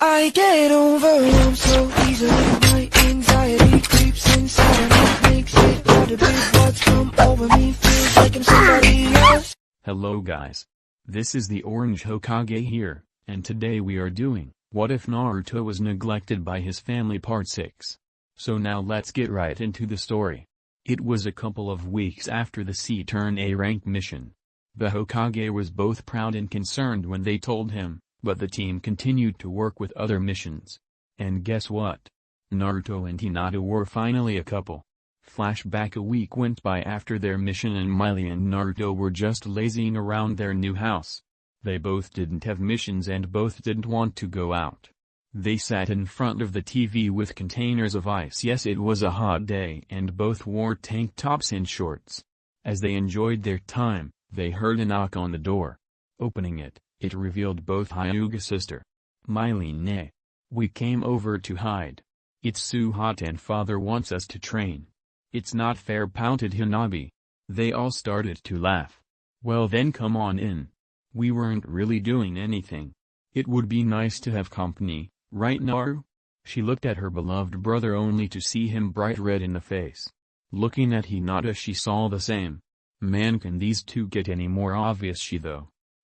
I get overwhelmed so easily. My anxiety creeps inside of me, makes it hard to breathe. What's come over me feels like I'm somebody else. Hello guys. This is the Orange Hokage here, and today we are doing, What If Naruto Was Neglected by His Family Part 6. So now let's get right into the story. It was a couple of weeks after the C-turn-A rank mission. The Hokage was both proud and concerned when they told him, but the team continued to work with other missions. And guess what? Naruto and Hinata were finally a couple. Flashback: a week went by after their mission and Miley and Naruto were just lazying around their new house. They both didn't have missions and both didn't want to go out. They sat in front of the TV with containers of ice. Yes, it was a hot day and both wore tank tops and shorts. As they enjoyed their time, they heard a knock on the door. Opening it, it revealed both Hyuga's sister. Miley: "Nay. We came over to hide. It's so hot and father wants us to train." "It's not fair," pouted Hanabi. They all started to laugh. "Well then come on in. We weren't really doing anything. It would be nice to have company, right Naru?" She looked at her beloved brother only to see him bright red in the face. Looking at Hinata, she saw the same. Man, can these two get any more obvious?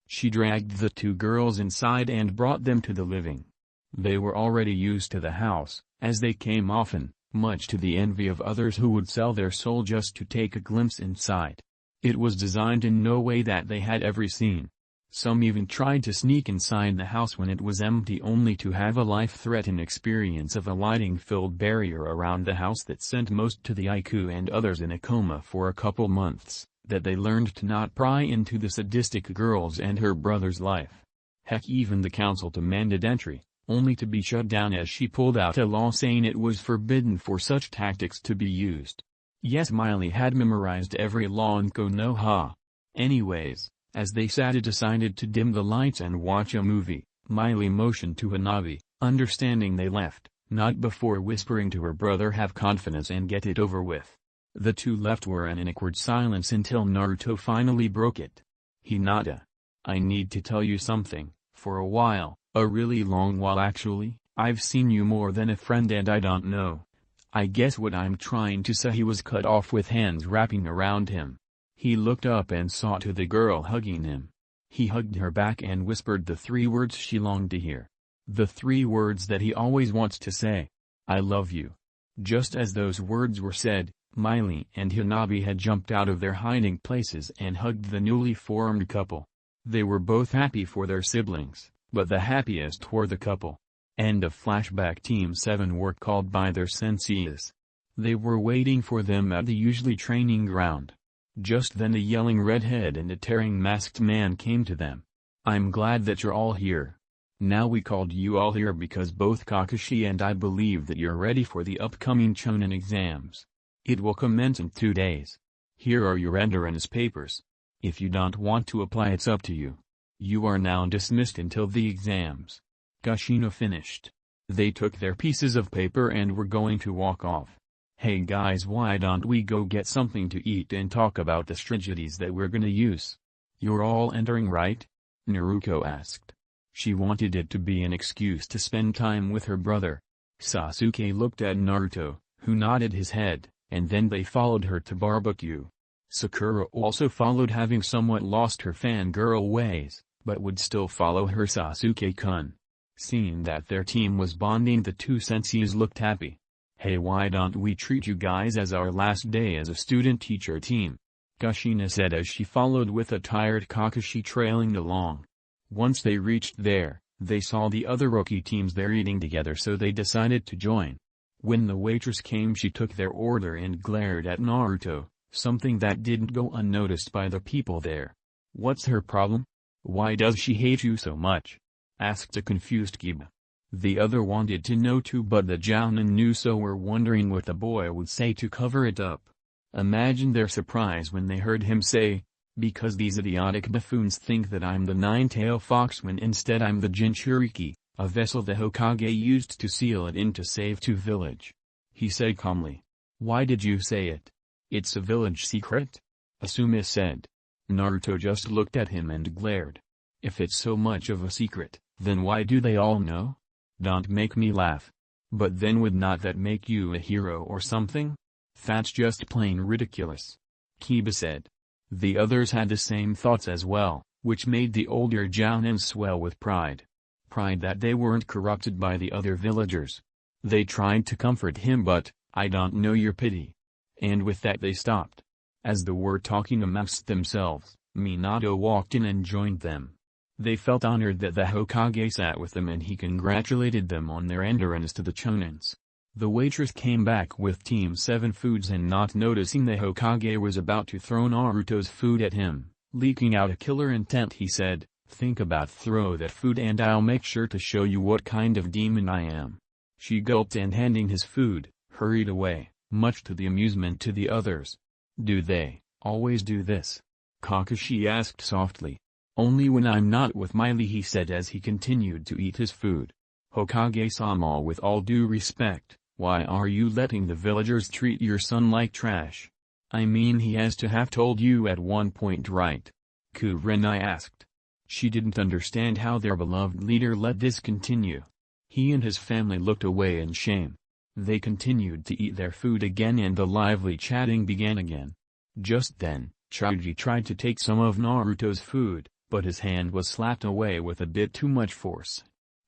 She dragged the two girls inside and brought them to the living. They were already used to the house, as they came often, much to the envy of others who would sell their soul just to take a glimpse inside. It was designed in no way that they had ever seen. Some even tried to sneak inside the house when it was empty, only to have a life-threatening experience of a lighting-filled barrier around the house that sent most to the IQ and others in a coma for a couple months, that they learned to not pry into the sadistic girl's and her brother's life. Heck, even the council demanded entry, only to be shut down as she pulled out a law saying it was forbidden for such tactics to be used. Yes, Miley had memorized every law in Konoha. Anyways, as they sat, decided to dim the lights and watch a movie, Miley motioned to Hanabi, understanding they left, not before whispering to her brother, "Have confidence and get it over with." The two left were in an awkward silence until Naruto finally broke it. "Hinata. I need to tell you something. For a while, a really long while actually, I've seen you more than a friend and I don't know. I guess what I'm trying to say." He was cut off with hands wrapping around him. He looked up and saw to the girl hugging him. He hugged her back and whispered the three words she longed to hear. The three words that he always wants to say. "I love you." Just as those words were said, Miley and Hanabi had jumped out of their hiding places and hugged the newly formed couple. They were both happy for their siblings, but the happiest were the couple. End of flashback. Team 7 were called by their senseis. They were waiting for them at the usually training ground. Just then a yelling redhead and a tearing masked man came to them. "I'm glad that you're all here. Now we called you all here because both Kakashi and I believe that you're ready for the upcoming Chunin exams. It will commence in 2 days. Here are your entrance papers. If you don't want to apply, it's up to you. You are now dismissed until the exams." Kushina finished. They took their pieces of paper and were going to walk off. "Hey guys, why don't we go get something to eat and talk about the strategies that we're gonna use? You're all entering, right?" Naruto asked. She wanted it to be an excuse to spend time with her brother. Sasuke looked at Naruto, who nodded his head, and then they followed her to barbecue. Sakura also followed, having somewhat lost her fangirl ways, but would still follow her Sasuke-kun. Seeing that their team was bonding, the two senseis looked happy. "Hey, why don't we treat you guys as our last day as a student-teacher team?" Kushina said as she followed with a tired Kakashi trailing along. Once they reached there, they saw the other rookie teams there eating together, so they decided to join. When the waitress came, she took their order and glared at Naruto, something that didn't go unnoticed by the people there. "What's her problem? Why does she hate you so much?" asked a confused Kiba. The other wanted to know too, but the Jounin knew, so were wondering what the boy would say to cover it up. Imagine their surprise when they heard him say, "Because these idiotic buffoons think that I'm the nine-tailed fox when instead I'm the Jinchuriki, a vessel the Hokage used to seal it in to save to village." He said calmly. "Why did you say it? It's a village secret?" Asuma said. Naruto just looked at him and glared. "If it's so much of a secret, then why do they all know?" Don't make me laugh. But then would not that make you a hero or something? That's just plain ridiculous. Kiba said. The others had the same thoughts as well, which made the older Jounin swell with pride. Pride that they weren't corrupted by the other villagers. They tried to comfort him but, I don't know your pity. And with that they stopped. As they were talking amongst themselves, Minato walked in and joined them. They felt honored that the Hokage sat with them and he congratulated them on their endurance to the Chunins. The waitress came back with Team 7 foods and not noticing the Hokage was about to throw Naruto's food at him, leaking out a killer intent he said, think about throw that food and I'll make sure to show you what kind of demon I am. She gulped and handing his food, hurried away, much to the amusement to the others. Do they always do this? Kakashi asked softly. Only when I'm not with Miley, he said as he continued to eat his food. Hokage-sama, with all due respect, why are you letting the villagers treat your son like trash? I mean, he has to have told you at one point, right? Kurenai asked. She didn't understand how their beloved leader let this continue. He and his family looked away in shame. They continued to eat their food again and the lively chatting began again. Just then, Choji tried to take some of Naruto's food, but his hand was slapped away with a bit too much force.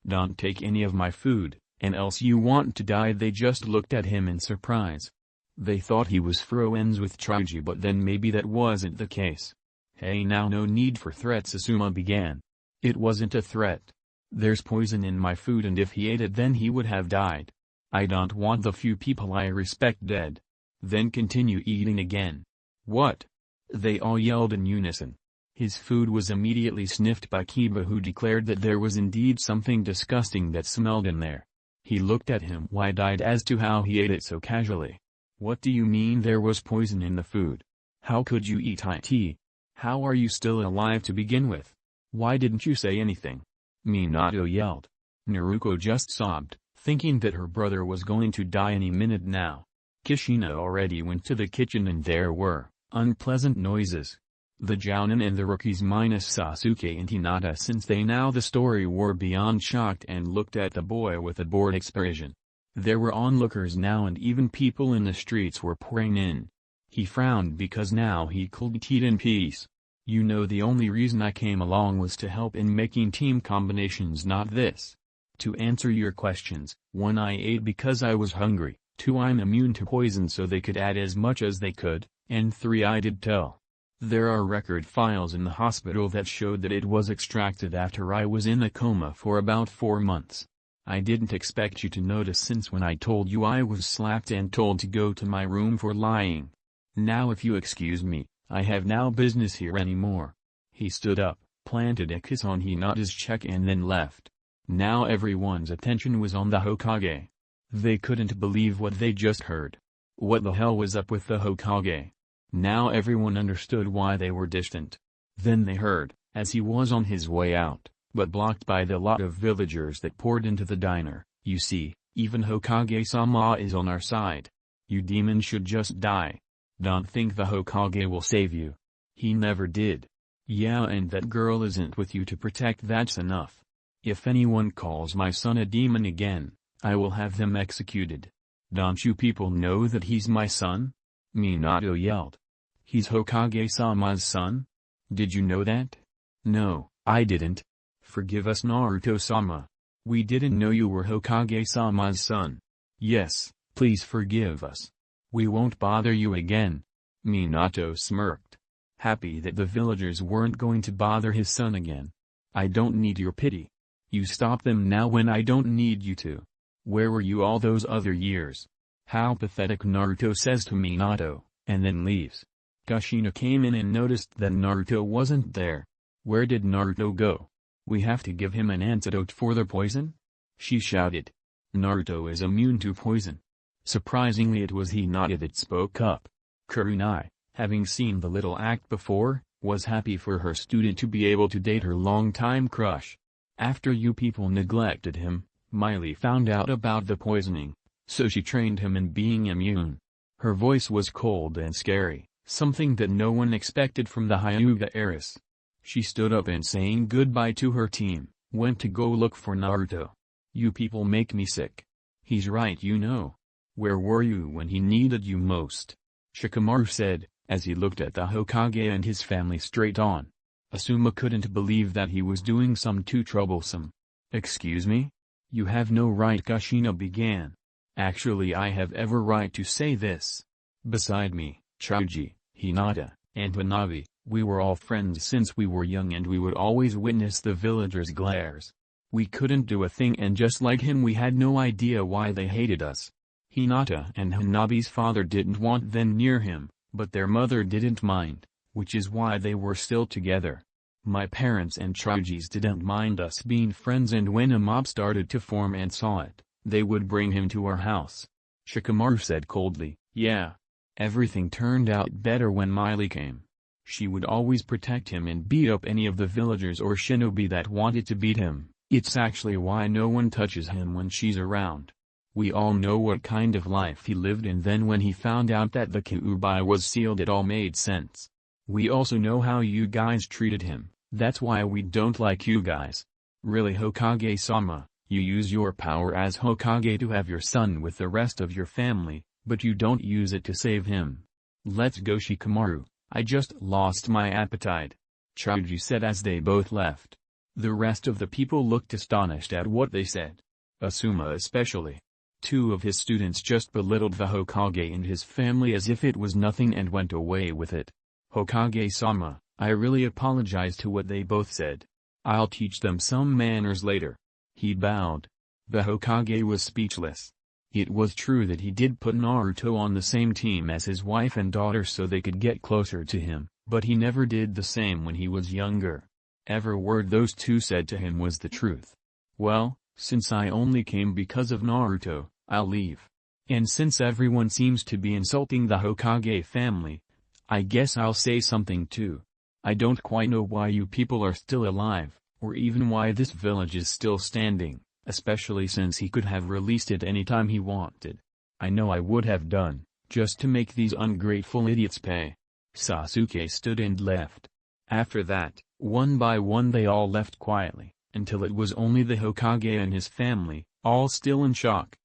Don't take any of my food, and else you want to die. They just looked at him in surprise. They thought he was friends with Choji, but then maybe that wasn't the case. Hey, now no need for threats, Asuma began. It wasn't a threat. There's poison in my food and if he ate it then he would have died. I don't want the few people I respect dead. Then continue eating again. What? They all yelled in unison. His food was immediately sniffed by Kiba, who declared that there was indeed something disgusting that smelled in there. He looked at him wide-eyed as to how he ate it so casually. What do you mean there was poison in the food? How could you eat it? How are you still alive to begin with? Why didn't you say anything? Minato yelled. Naruko just sobbed, thinking that her brother was going to die any minute now. Kushina already went to the kitchen and there were unpleasant noises. The Jounin and the rookies minus Sasuke and Hinata, since they now the story, were beyond shocked and looked at the boy with a bored expression. There were onlookers now and even people in the streets were pouring in. He frowned because now he could eat in peace. You know, the only reason I came along was to help in making team combinations, not this. To answer your questions, 1, I ate because I was hungry, 2, I'm immune to poison so they could add as much as they could, and 3, I did tell. There are record files in the hospital that showed that it was extracted after I was in a coma for about 4 months. I didn't expect you to notice since when I told you I was slapped and told to go to my room for lying. Now if you excuse me, I have no business here anymore. He stood up, planted a kiss on Hinata's cheek and then left. Now everyone's attention was on the Hokage. They couldn't believe what they just heard. What the hell was up with the Hokage? Now everyone understood why they were distant. Then they heard, as he was on his way out, but blocked by the lot of villagers that poured into the diner, you see, even Hokage-sama is on our side. You demons should just die. Don't think the Hokage will save you. He never did. Yeah, and that girl isn't with you to protect, that's enough. If anyone calls my son a demon again, I will have them executed. Don't you people know that he's my son? Minato yelled. He's Hokage-sama's son? Did you know that? No, I didn't. Forgive us, Naruto-sama. We didn't know you were Hokage-sama's son. Yes, please forgive us. We won't bother you again. Minato smirked. Happy that the villagers weren't going to bother his son again. I don't need your pity. You stop them now when I don't need you to. Where were you all those other years? How pathetic, Naruto says to Minato, and then leaves. Kushina came in and noticed that Naruto wasn't there. Where did Naruto go? We have to give him an antidote for the poison? She shouted. Naruto is immune to poison. Surprisingly, it was Hinata that spoke up. Kurenai, having seen the little act before, was happy for her student to be able to date her longtime crush. After you people neglected him, Miley found out about the poisoning. So she trained him in being immune. Her voice was cold and scary, something that no one expected from the Hyuga heiress. She stood up and saying goodbye to her team, went to go look for Naruto. You people make me sick. He's right, you know. Where were you when he needed you most? Shikamaru said, as he looked at the Hokage and his family straight on. Asuma couldn't believe that he was doing some too troublesome. Excuse me? You have no right, Kushina began. Actually, I have every right to say this. Beside me, Choji, Hinata, and Hanabi, we were all friends since we were young and we would always witness the villagers' glares. We couldn't do a thing, and just like him we had no idea why they hated us. Hinata and Hanabi's father didn't want them near him, but their mother didn't mind, which is why they were still together. My parents and Choji's didn't mind us being friends, and when a mob started to form and saw it, they would bring him to our house. Shikamaru said coldly, yeah. Everything turned out better when Miley came. She would always protect him and beat up any of the villagers or shinobi that wanted to beat him. It's actually why no one touches him when she's around. We all know what kind of life he lived, and then when he found out that the Kyuubi was sealed, it all made sense. We also know how you guys treated him, that's why we don't like you guys. Really, Hokage-sama, you use your power as Hokage to have your son with the rest of your family, but you don't use it to save him. Let's go, Shikamaru, I just lost my appetite. Choji said as they both left. The rest of the people looked astonished at what they said. Asuma especially. Two of his students just belittled the Hokage and his family as if it was nothing and went away with it. Hokage-sama, I really apologize to what they both said. I'll teach them some manners later. He bowed. The Hokage was speechless. It was true that he did put Naruto on the same team as his wife and daughter so they could get closer to him, but he never did the same when he was younger. Every word those two said to him was the truth. Well, since I only came because of Naruto, I'll leave. And since everyone seems to be insulting the Hokage family, I guess I'll say something too. I don't quite know why you people are still alive, or even why this village is still standing, especially since he could have released it anytime he wanted. I know I would have done, just to make these ungrateful idiots pay. Sasuke stood and left. After that, one by one they all left quietly, until it was only the Hokage and his family, all still in shock.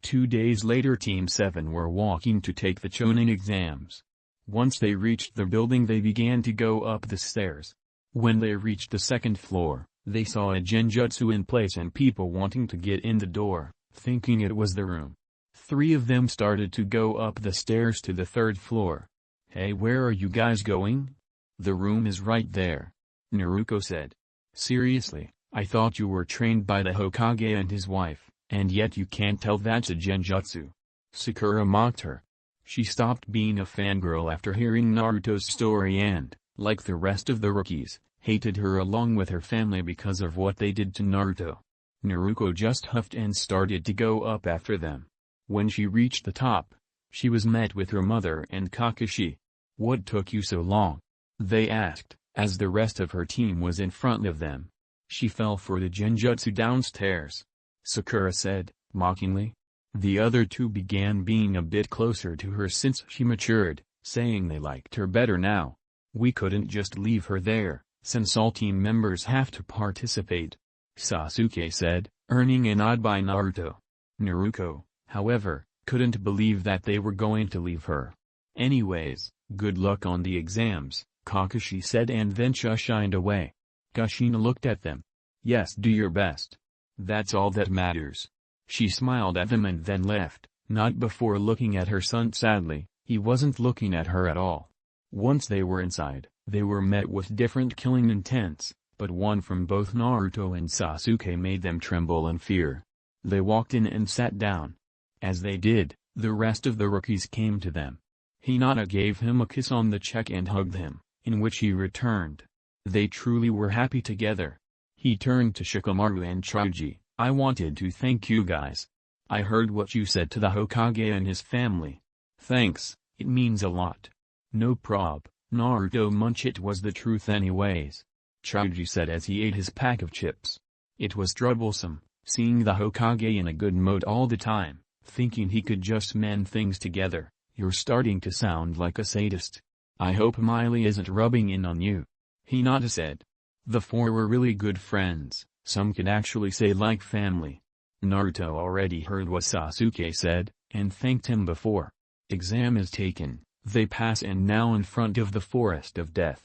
2 days later, Team 7 were walking to take the Chunin exams. Once they reached the building they began to go up the stairs. When they reached the second floor, they saw a genjutsu in place and people wanting to get in the door, thinking it was the room. 3 of them started to go up the stairs to the third floor. Hey, where are you guys going? The room is right there. Naruto said. Seriously, I thought you were trained by the Hokage and his wife, and yet you can't tell that's a genjutsu. Sakura mocked her. She stopped being a fangirl after hearing Naruto's story and, like the rest of the rookies, hated her along with her family because of what they did to Naruto. Naruto just huffed and started to go up after them. When she reached the top, she was met with her mother and Kakashi. What took you so long? They asked, as the rest of her team was in front of them. She fell for the genjutsu downstairs. Sakura said, mockingly. The other two began being a bit closer to her since she matured, saying they liked her better now. We couldn't just leave her there, since all team members have to participate. Sasuke said, earning a nod by Naruto. Naruto, however, couldn't believe that they were going to leave her. Anyways, good luck on the exams, Kakashi said, and then shined away. Kushina looked at them. Yes, do your best. That's all that matters. She smiled at them and then left, not before looking at her son sadly. He wasn't looking at her at all. Once they were inside, they were met with different killing intents, but one from both Naruto and Sasuke made them tremble in fear. They walked in and sat down. As they did, the rest of the rookies came to them. Hinata gave him a kiss on the cheek and hugged him, in which he returned. They truly were happy together. He turned to Shikamaru and Choji. I wanted to thank you guys. I heard what you said to the Hokage and his family. Thanks, it means a lot. No prob, Naruto munch, it was the truth anyways. Choji said as he ate his pack of chips. It was troublesome, seeing the Hokage in a good mood all the time, thinking he could just mend things together. You're starting to sound like a sadist. I hope Miley isn't rubbing in on you. Hinata said. The 4 were really good friends, some could actually say like family. Naruto already heard what Sasuke said, and thanked him before. Exam is taken, they pass and now in front of the Forest of Death.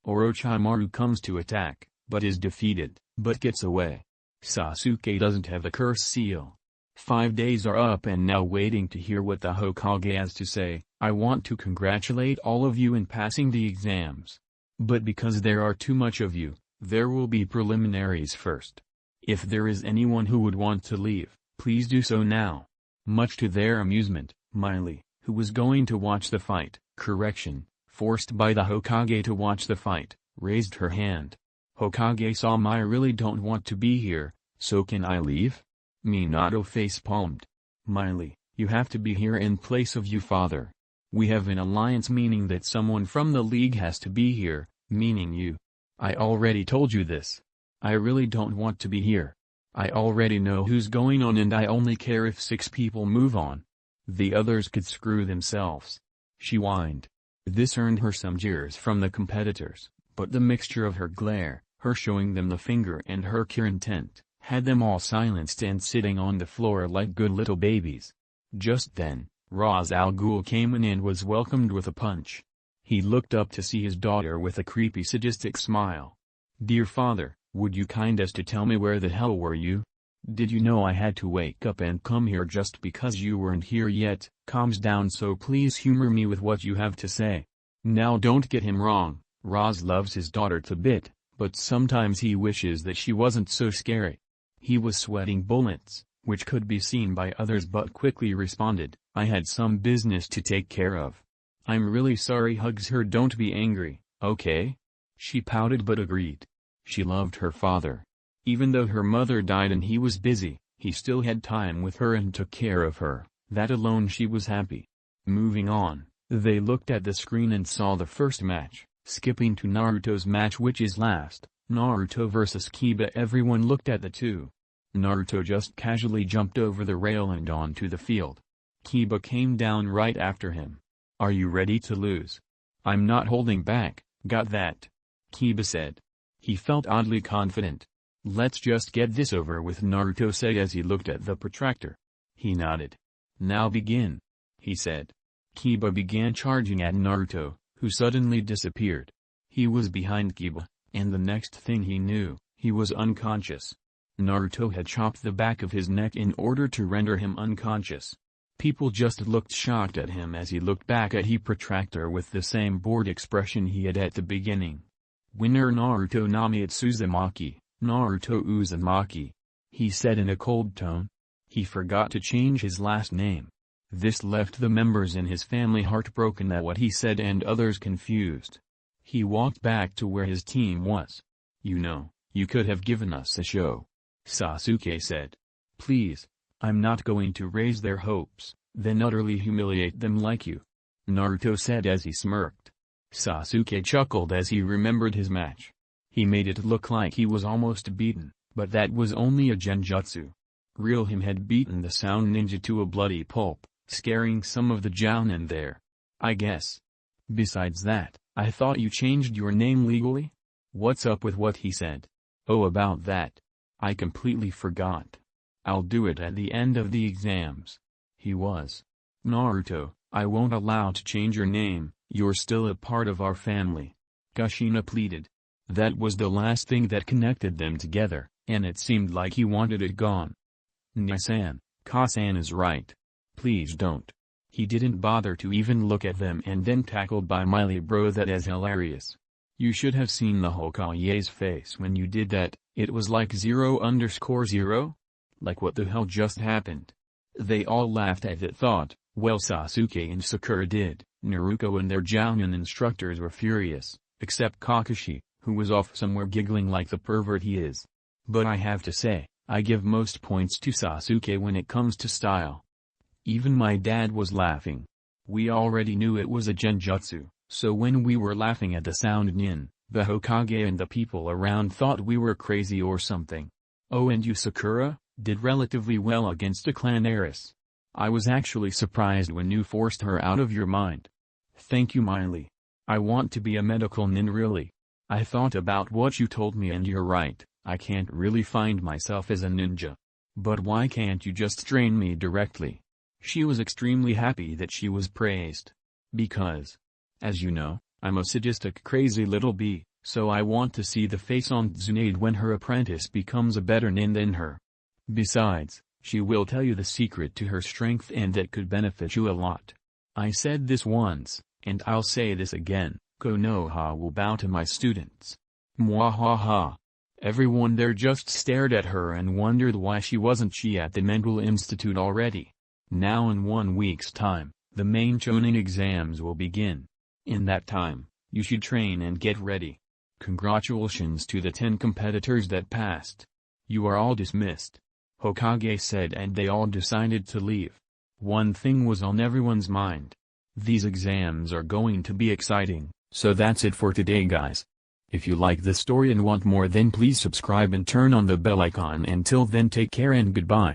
Orochimaru comes to attack, but is defeated, but gets away. Sasuke doesn't have the curse seal. 5 days are up and now waiting to hear what the Hokage has to say. I want to congratulate all of you in passing the exams. But because there are too much of you, there will be preliminaries first. If there is anyone who would want to leave, please do so now. Much to their amusement, Miley, who was going to watch the fight, forced by the Hokage to watch the fight, raised her hand. Hokage-sama, I really don't want to be here, so can I leave? Minato face-palmed. Miley, you have to be here in place of you father. We have an alliance, meaning that someone from the league has to be here, meaning you. I already told you this. I really don't want to be here. I already know who's going on and I only care if 6 people move on. The others could screw themselves. She whined. This earned her some jeers from the competitors, but the mixture of her glare, her showing them the finger and her clear intent, had them all silenced and sitting on the floor like good little babies. Just then, Ra's al Ghul came in and was welcomed with a punch. He looked up to see his daughter with a creepy sadistic smile. Dear father, would you kind as to tell me where the hell were you? Did you know I had to wake up and come here just because you weren't here yet? Calms down, so please humor me with what you have to say. Now don't get him wrong, Raz loves his daughter to bit, but sometimes he wishes that she wasn't so scary. He was sweating bullets, which could be seen by others, but quickly responded, I had some business to take care of. I'm really sorry. Hugs her. Don't be angry, okay? She pouted but agreed. She loved her father. Even though her mother died and he was busy, he still had time with her and took care of her. That alone she was happy. Moving on, they looked at the screen and saw the first match, skipping to Naruto's match, which is last, Naruto vs Kiba. Everyone looked at the two. Naruto just casually jumped over the rail and onto the field. Kiba came down right after him. Are you ready to lose? I'm not holding back, got that? Kiba said. He felt oddly confident. Let's just get this over with, Naruto said as he looked at the protractor. He nodded. Now begin, he said. Kiba began charging at Naruto, who suddenly disappeared. He was behind Kiba, and the next thing he knew, he was unconscious. Naruto had chopped the back of his neck in order to render him unconscious. People just looked shocked at him as he looked back at the protractor with the same bored expression he had at the beginning. Winner Naruto Nami Uzumaki, Naruto Uzumaki, he said in a cold tone. He forgot to change his last name. This left the members in his family heartbroken at what he said and others confused. He walked back to where his team was. You know, you could have given us a show, Sasuke said. Please, I'm not going to raise their hopes, then utterly humiliate them like you, Naruto said as he smirked. Sasuke chuckled as he remembered his match. He made it look like he was almost beaten, but that was only a genjutsu. Real him had beaten the sound ninja to a bloody pulp, scaring some of the jounin there. I guess. Besides that, I thought you changed your name legally? What's up with what he said? Oh, about that. I completely forgot. I'll do it at the end of the exams. He was. Naruto, I won't allow to change your name, you're still a part of our family. Kushina pleaded. That was the last thing that connected them together, and it seemed like he wanted it gone. Nisan, Kasan is right. Please don't. He didn't bother to even look at them and then tackled by Miley. Bro, that is hilarious. You should have seen the Hokage's face when you did that. It was like 0_0? Like what the hell just happened? They all laughed at that thought. Well, Sasuke and Sakura did. Naruto and their jounin instructors were furious, except Kakashi, who was off somewhere giggling like the pervert he is. But I have to say, I give most points to Sasuke when it comes to style. Even my dad was laughing. We already knew it was a genjutsu, so when we were laughing at the sound nin, the Hokage and the people around thought we were crazy or something. Oh, and you Sakura, did relatively well against a clan heiress. I was actually surprised when you forced her out of your mind. Thank you, Miley. I want to be a medical nin really. I thought about what you told me and you're right, I can't really find myself as a ninja. But why can't you just train me directly? She was extremely happy that she was praised. Because, as you know, I'm a sadistic crazy little bee, so I want to see the face on Tsunade when her apprentice becomes a better nin than her. Besides, she will tell you the secret to her strength and that could benefit you a lot. I said this once, and I'll say this again, Konoha will bow to my students. Mwahaha. Everyone there just stared at her and wondered why wasn't she at the mental institute already. Now in 1 week's time, the main Chunin exams will begin. In that time, you should train and get ready. Congratulations to the 10 competitors that passed. You are all dismissed. Hokage said, and they all decided to leave. One thing was on everyone's mind. These exams are going to be exciting, so that's it for today, guys. If you like this story and want more, then please subscribe and turn on the bell icon. Until then, take care and goodbye.